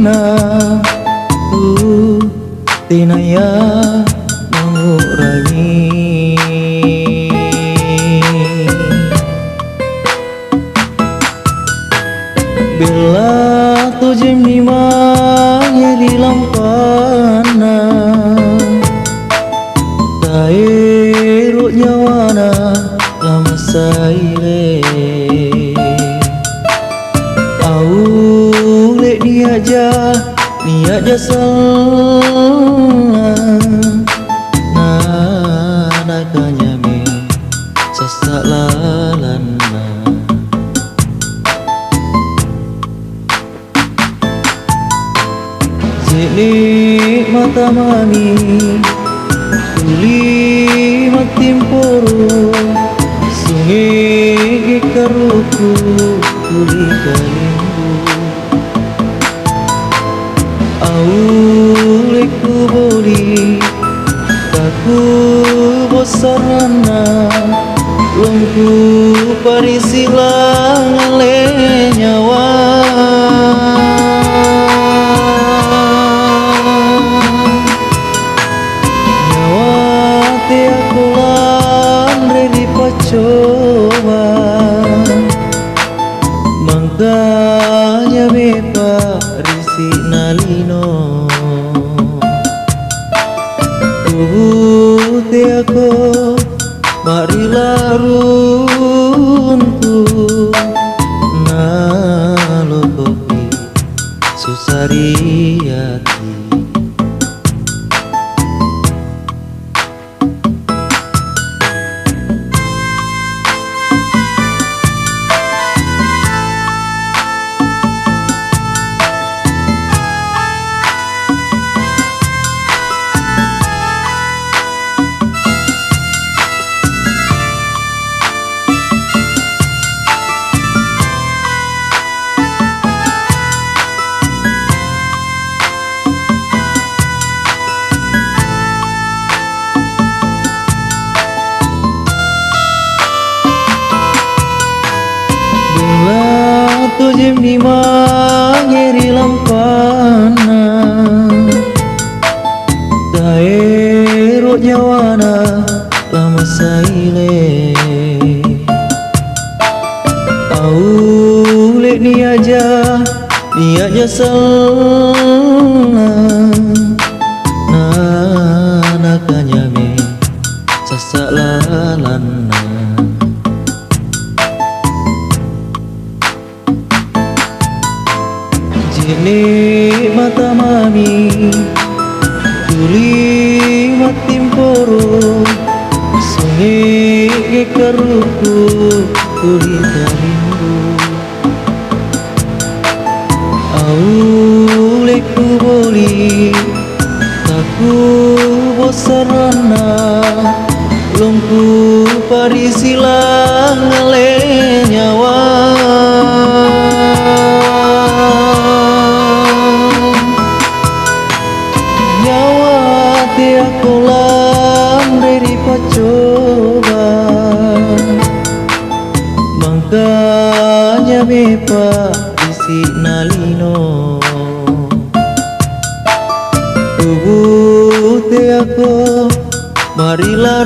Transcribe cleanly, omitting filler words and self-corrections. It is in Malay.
na tu tinaya mengurangi bila tu jemi di lampana tairuk nyawana lama saile au lek ni aja salah na kanyame sasak lalana Jeli mata mami tuli matimporo sungai karuku tuli kalimbu auleku boli taku bosarana lungku parisilang ale nyawa coba makanya bepa risi nalino tubuh tiako marilah runtuh nalo kopi susari hati tu jemi mangeri lampana taero nyawana lama saile au lek ni aja salah na kanyame sasak lalana Jeli mata mami tuli matimporo sungai karuku tuli kalimbu auleku boli taku bosarana lungku parisilang ale nyawa aku dari pacoba makanya bepa isi nalino tubuh te aku marilah